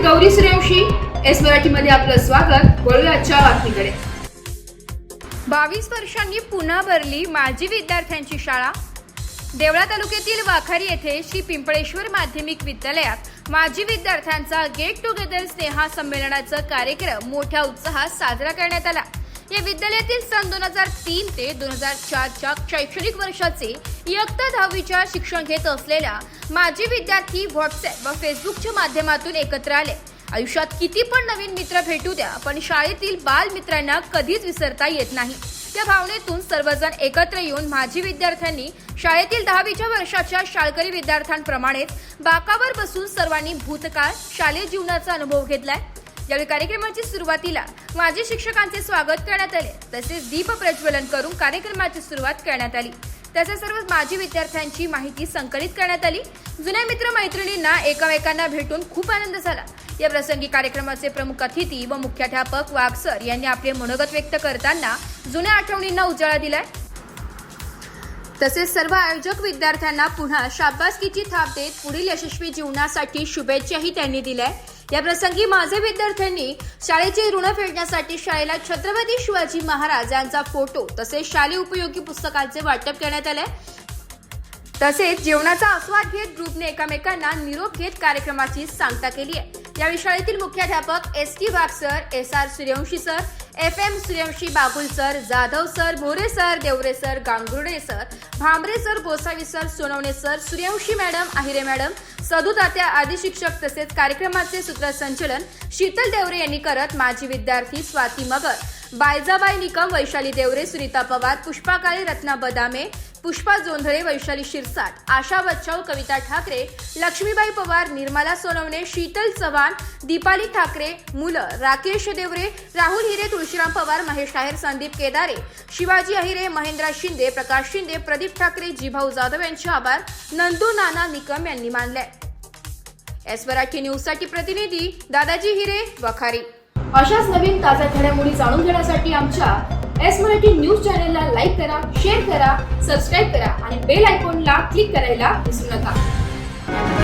Gauri Suryavanshi. S मराठीमध्ये आपलं स्वागत. वळूया आजच्या बातमीकडे. 22 वर्षांनी पुन्हा भरली माजी विद्यार्थ्यांची शाळा. देवळा तालुक्यातील वाखारी येथे श्री पिंपळेश्वर माध्यमिक विद्यालयात माजी विद्यार्थ्यांचा गेट टुगेदर स्नेहा संमेलनाचा कार्यक्रम मोठ्या उत्साहात साजरा करण्यात आला. या विद्यालयातील सन 2003 ते 2004च्या शैक्षणिक वर्षाचे इयत्ता 10वीच्या शिक्षण घेत असलेल्या माजी विद्यार्थी व्हॉट्सअप व फेसबुकच्या माध्यमातून एकत्र आले. आयुष्यात किती पण नवीन मित्र भेटू द्या, पण शाळेतील बालमित्रांना कधीच विसरता येत नाही. या भावनेतून सर्वजण एकत्र येऊन माजी विद्यार्थ्यांनी शाळेतील 10वीच्या वर्षाच्या शाळकरी विद्यार्थ्यांप्रमाणेच बाकावर बसून सर्वांनी भूतकाळ शालेय जीवनाचा अनुभव घेतलाय. यावेळी कार्यक्रमाची सुरुवातीला माजी शिक्षकांचे स्वागत करण्यात आले, तसेच दीप प्रज्वलन करून कार्यक्रमाची सुरुवात करण्यात आली. तसेच सर्व माजी विद्यार्थ्यांची माहिती संकलित करण्यात आली. जुन्या मित्रमैत्रिणींना एकमेकांना भेटून खूप आनंद झाला. या प्रसंगी कार्यक्रमाचे प्रमुख अतिथी व मुख्याध्यापक वाघ सर यांनी आपले मनोगत व्यक्त करताना जुन्या आठवणींना उजाळा दिलाय. तसेच सर्व आयोजक विद्यार्थ्यांना पुन्हा शाबासकीची थाप देत पुढील यशस्वी जीवनासाठी शुभेच्छाही त्यांनी दिल्या. या प्रसंगी माझे विद्यार्थ्यांनी शाळेचे ऋण फेडण्यासाठी शाळेला छत्रपती शिवाजी महाराज यांचा फोटो तसेच शालेय उपयोगी पुस्तकांचे वाटप करण्यात आले. तसेच जेवणाचा आस्वाद घेत ग्रुपने एकमेकांना निरोप घेत कार्यक्रमाची सांगता केली आहे. यावेळी शाळेतील मुख्याध्यापक ST Wagh sir, SR Suryavanshi sir, FM Suryavanshi Bagul sir, Jadhav sir, Bhore sir, Deore sir, Gangurde sir, Bhambare sir, Gosavi sir, Sonawane sir, Suryavanshi madam, Ahire madam, Sadu Tatya आदी शिक्षक तसेच कार्यक्रमाचे सूत्रसंचालन शीतल देवरे यांनी करत माजी विद्यार्थी स्वाती मगर, बायजाबाई निकम, वैशाली देवरे, सुनीता पवार, पुष्पा काळे, रत्ना बदामे, पुष्पा जोंधळे, वैशाली शिरसाट, आशा बच्चाव, कविता ठाकरे, लक्ष्मीबाई पवार, निर्मला सोनवणे, शीतल चव्हाण, दीपाली ठाकरे, मुलं राकेश देवरे, राहुल हिरे, तुळशीराम पवार, महेश आहेर, संदीप केदारे, शिवाजी अहिरे, महेंद्र शिंदे, प्रकाश शिंदे, प्रदीप ठाकरे, जीभाऊ जाधव यांचे आभार नंदू नाना निकम यांनी मानले. एस मराठी न्यूजसाठी प्रतिनिधी दादाजी हिरे, वाखारी. अशाच नवीन ताज्या घडामोडी जाणून घेण्यासाठी आमच्या एस मराठी न्यूज चॅनलला लाईक करा, शेअर करा, सबस्क्राईब करा आणि बेल आयकॉनला क्लिक करायला विसरू नका.